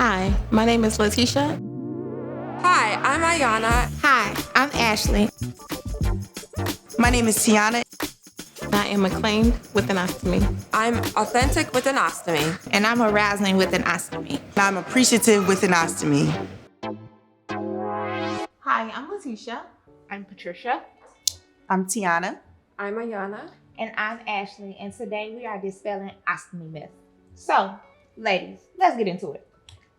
Hi, my name is Letitia. Hi, I'm Ayana. Hi, I'm Ashley. My name is Tiana. I am acclaimed with an ostomy. I'm authentic with an ostomy. And I'm arousing with an ostomy. I'm appreciative with an ostomy. Hi, I'm Letitia. I'm Patricia. I'm Tiana. I'm Ayana. And I'm Ashley. And today we are dispelling ostomy myths. So, ladies, let's get into it.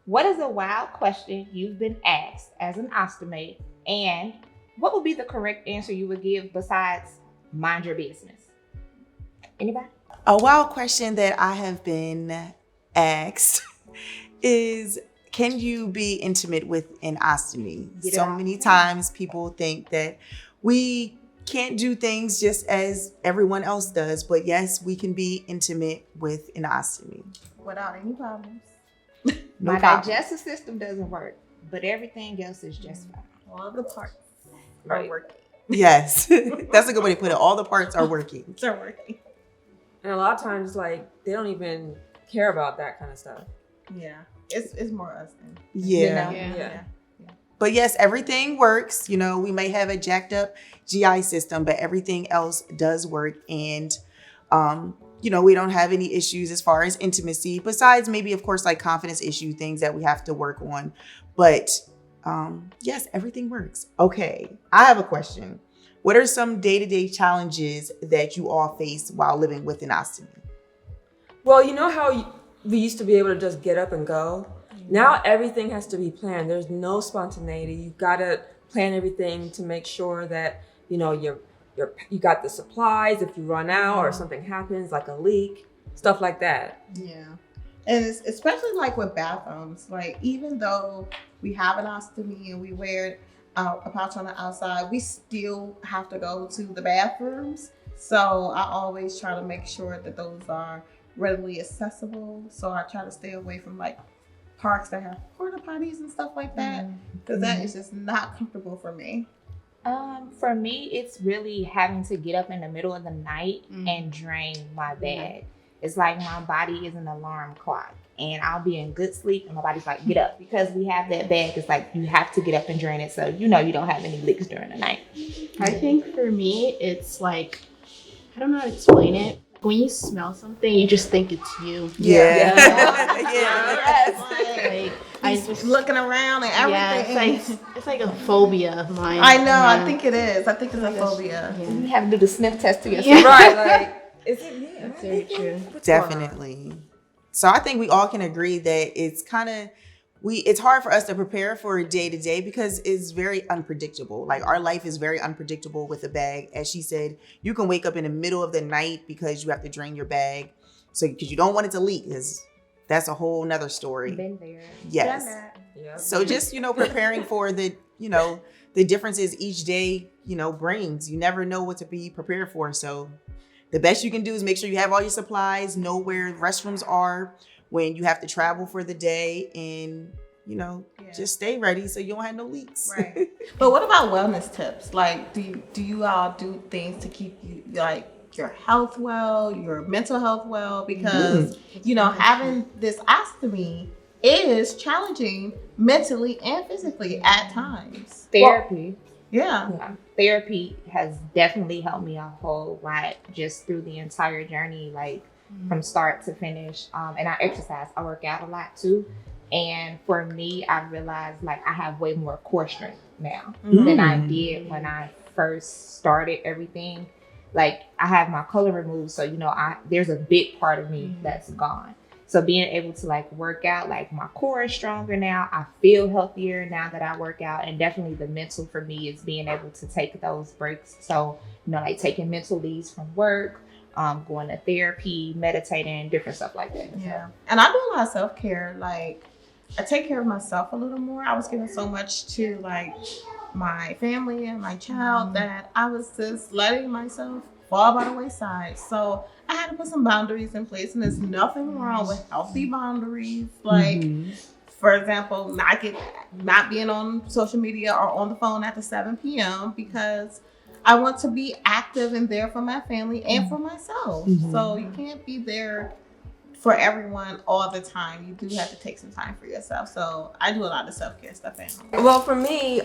What is a wild question you've been asked as an ostomate? And what would be the correct answer you would give besides mind your business? Anybody? A wild question that I have been asked is, can you be intimate with an ostomy? So many times people think that we can't do things just as everyone else does, but yes, we can be intimate with an ostomy. Without any problems. My digestive system doesn't work, but everything else is just fine. All the parts Right. are working. Yes, that's a good way to put it. All the parts are working. They're working. And a lot of times, like, they don't even care about that kind of stuff. Yeah. It's more us than Yeah. Yeah. But yes, everything works. You know, we may have a jacked up GI system, but everything else does work. And, you know, we don't have any issues as far as intimacy, besides maybe, of course, like confidence issue, things that we have to work on. But yes, everything works. Okay, I have a question. What are some day-to-day challenges that you all face while living with an ostomy? Well, you know how we used to be able to just get up and go? Now everything has to be planned. There's no spontaneity. You've got to plan everything to make sure that, you know, you got the supplies if you run out or something happens, like a leak, stuff like that. Yeah. And it's especially like with bathrooms, like even though we have an ostomy and we wear a pouch on the outside, we still have to go to the bathrooms. So I always try to make sure that those are readily accessible. So I try to stay away from like parks that have porta potties and stuff like that, because that is just not comfortable for me. For me, it's really having to get up in the middle of the night and drain my bag. It's like my body is an alarm clock, and I'll be in good sleep, and my body's like, get up, because we have that bag. It's like you have to get up and drain it, so you know you don't have any leaks during the night. I think for me, it's like, I don't know how to explain it. When you smell something, you just think it's you. Yeah. Like, I just Looking around and everything. it's like a phobia of mine. I know. Yeah. I think it is. I think it's a phobia. Yeah. You have to do the sniff test to yourself. Yeah. Right, like, is it me? That's very true. Definitely. So I think we all can agree that it's kind of, it's hard for us to prepare for day to day because it's very unpredictable. Like our life is very unpredictable with a bag. As she said, you can wake up in the middle of the night because you have to drain your bag. So because you don't want it to leak, because that's a whole nother story. Been there. Yes. Yeah. So just, you know, preparing for the, you know, the differences each day, you know, brings. You never know what to be prepared for. So the best you can do is make sure you have all your supplies, know where restrooms are when you have to travel for the day, and, you know, just stay ready so you don't have no leaks. Right. But what about wellness tips? Like, do you all do things to keep you, like, your health well, your mental health well? Because, you know, having this ostomy is challenging mentally and physically at times. Therapy. Yeah. Therapy has definitely helped me a whole lot just through the entire journey, like from start to finish. And I exercise. I work out a lot too. And for me, I realized like I have way more core strength now than I did when I first started everything. Like I have my color removed, so you know, there's a big part of me that's gone. So being able to like work out, like my core is stronger now. I feel healthier now that I work out. And definitely the mental for me is being able to take those breaks. So, you know, like taking mental leaves from work, going to therapy, meditating, different stuff like that. Yeah. And I do a lot of self-care. Like I take care of myself a little more. I was giving so much to like my family and my child that I was just letting myself fall by the wayside. So I had to put some boundaries in place, and there's nothing wrong with healthy boundaries. Like, for example, not being on social media or on the phone after 7 p.m. because I want to be active and there for my family and for myself. So you can't be there for everyone all the time. You do have to take some time for yourself. So I do a lot of self-care stuff at home. Well, for me,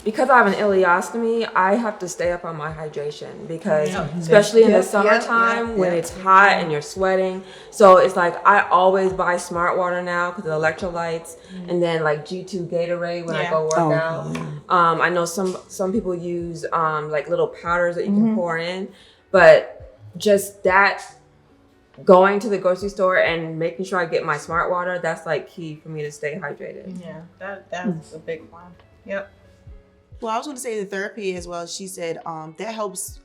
because I have an ileostomy, I have to stay up on my hydration because especially in the summertime when it's hot and you're sweating. So it's like I always buy smart water now because of the electrolytes, and then like G2 Gatorade when I go work out. I know some people use like little powders that you can pour in, but just that going to the grocery store and making sure I get my smart water, that's like key for me to stay hydrated. Yeah, that's a big one. Yep. Well, I was going to say the therapy as well. She said that helps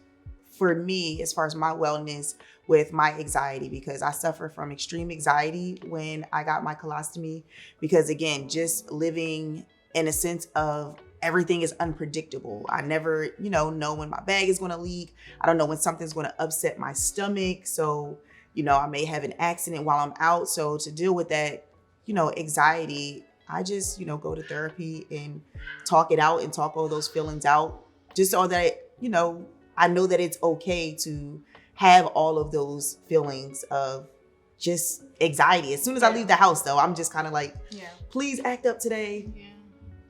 for me as far as my wellness with my anxiety, because I suffer from extreme anxiety when I got my colostomy, because again, just living in a sense of everything is unpredictable. I never, know when my bag is going to leak. I don't know when something's going to upset my stomach. So, I may have an accident while I'm out. So to deal with that, anxiety, I just, go to therapy and talk it out and talk all those feelings out, just so that, I know that it's okay to have all of those feelings of just anxiety. As soon as I leave the house, though, I'm just kind of like, please act up today.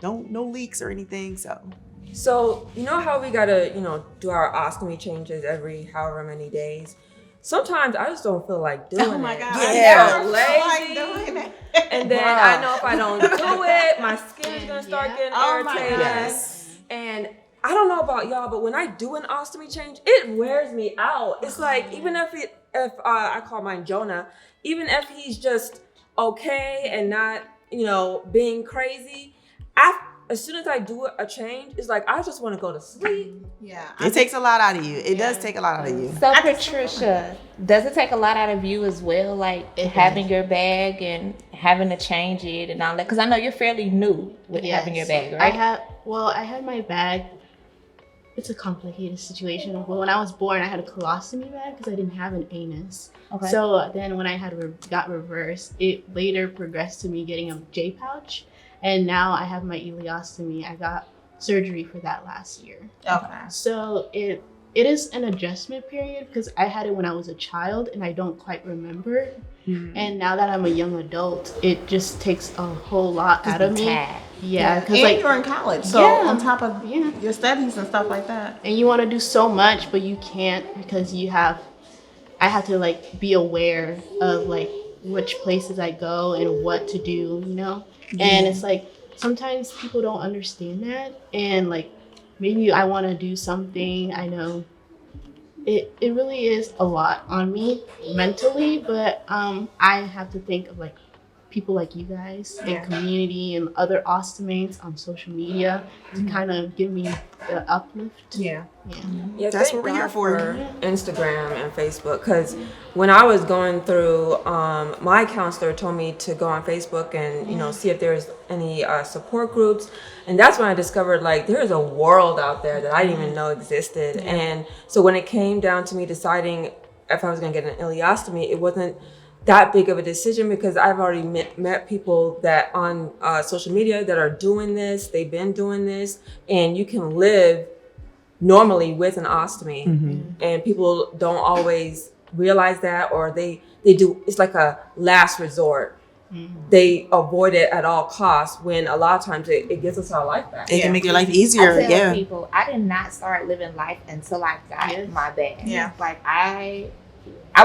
No leaks or anything. So, how we got to, do our ostomy changes every however many days? Sometimes I just don't feel like doing it. Oh my God. Yeah. I never Lazy. feel like doing it. And then I know if I don't do it, my skin's gonna start getting irritated. Yes. And I don't know about y'all, but when I do an ostomy change, it wears me out. It's like even if I call mine Jonah, even if he's just okay and not being crazy, as soon as I do a change, it's like I just want to go to sleep. Yeah. It takes a lot out of you. It does take a lot out of you. So Patricia, does it take a lot out of you as well, like having your bag and having to change it and all that? Because I know you're fairly new with having your bag, right? I had my bag. It's a complicated situation. Well, when I was born, I had a colostomy bag because I didn't have an anus. Okay. So then when I got reversed, it later progressed to me getting a J pouch. And now I have my ileostomy. I got surgery for that last year. Okay. So it is an adjustment period because I had it when I was a child and I don't quite remember. Mm-hmm. And now that I'm a young adult, it just takes a whole lot out of me. Yeah, because and you're in college, so on top of your studies and stuff like that. And you want to do so much, but you can't because I have to like be aware of like which places I go and what to do, And it's like sometimes people don't understand that, and like maybe I want to do something. I know it really is a lot on me mentally, but I have to think of like people like you guys and community and other ostomates on social media to kind of give me the uplift. Yeah, that's what we're here for. Instagram and Facebook, because when I was going through, my counselor told me to go on Facebook and see if there's any support groups, and that's when I discovered like there's a world out there that I didn't even know existed. And so when it came down to me deciding if I was going to get an ileostomy, it wasn't that big of a decision because I've already met people that on social media that are doing this. They've been doing this, and you can live normally with an ostomy. Mm-hmm. And people don't always realize that, or they do. It's like a last resort. Mm-hmm. They avoid it at all costs when a lot of times it gives us our life back. It can make your life easier. I tell people I did not start living life until I got my bag. Yeah. Like I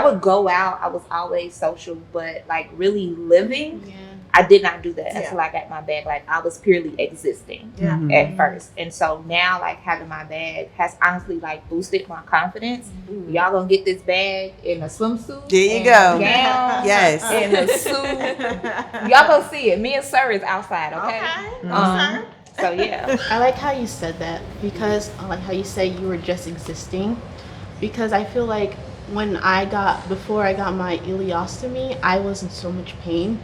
would go out. I was always social, but like really living, I did not do that until I got my bag. Like I was purely existing at first. And so now like having my bag has honestly like boosted my confidence. Mm-hmm. Y'all gonna get this bag in a swimsuit. There you go. Gown, yes. In a suit. Y'all gonna see it. Me and Sir is outside, okay? So yeah. I like how you said that because I like how you said you were just existing, because I feel like before I got my ileostomy, I was in so much pain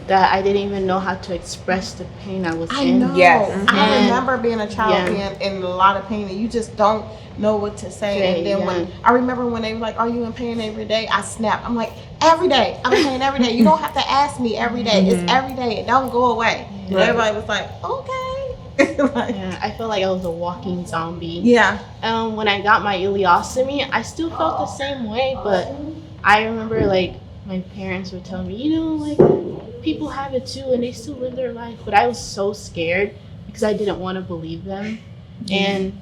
that I didn't even know how to express the pain I was in. I know. Yes. I remember being a child being in a lot of pain and you just don't know what to say. And then I remember when they were like, "Are you in pain every day?" I snapped. I'm like, "Every day. I'm in pain every day. You don't have to ask me every day. It's every day. It don't go away." And everybody was like, "Okay." I felt like I was a walking zombie. Yeah. When I got my ileostomy, I still felt the same way, but I remember like my parents would tell me, like people have it too and they still live their life. But I was so scared because I didn't want to believe them. And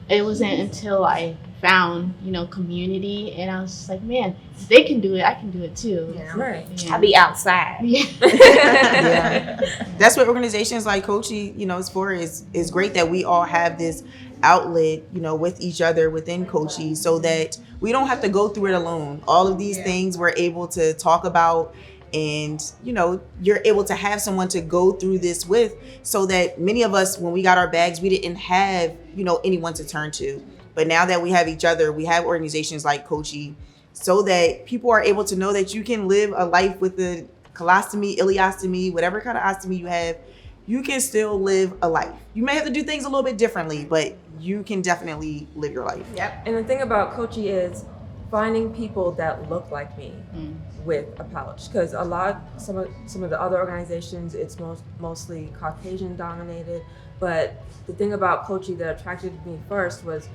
it wasn't until I found, community, and I was just like, man, if they can do it, I can do it too. Yeah. Right. I'll be outside. Yeah. Yeah. That's what organizations like COCCI, is for. Is great that we all have this outlet, with each other within COCCI, so that we don't have to go through it alone. All of these things we're able to talk about, and you're able to have someone to go through this with, so that many of us, when we got our bags, we didn't have anyone to turn to. But now that we have each other, we have organizations like COCCI, so that people are able to know that you can live a life with a colostomy, ileostomy, whatever kind of ostomy you have. You can still live a life. You may have to do things a little bit differently, but you can definitely live your life. Yep. And the thing about COCCI is finding people that look like me with a pouch, because some of the other organizations, it's mostly Caucasian dominated. But the thing about COCCI that attracted me first was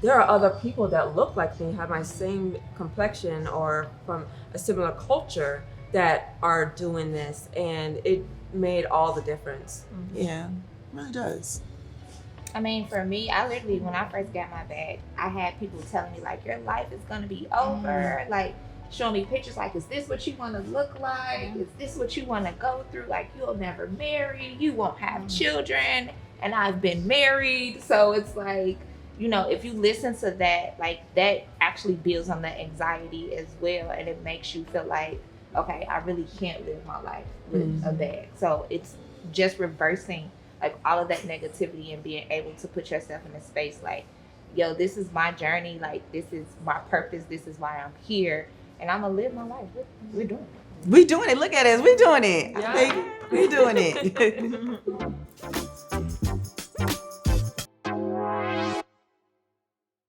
there are other people that look like me, have my same complexion or from a similar culture that are doing this, and it made all the difference. Yeah, it really does. I mean, for me, I literally, when I first got my bag, I had people telling me, like, your life is going to be over. Like, showing me pictures, like, is this what you want to look like? Is this what you want to go through? Like, you'll never marry. You won't have children. And I've been married. So it's like, if you listen to that, like, that actually builds on the anxiety as well. And it makes you feel like, okay, I really can't live my life with a bag. So it's just reversing like all of that negativity and being able to put yourself in a space like, yo, this is my journey. Like, this is my purpose. This is why I'm here. And I'm going to live my life. We're doing it. We doing it. Look at us. We doing it. Yeah. I think we doing it.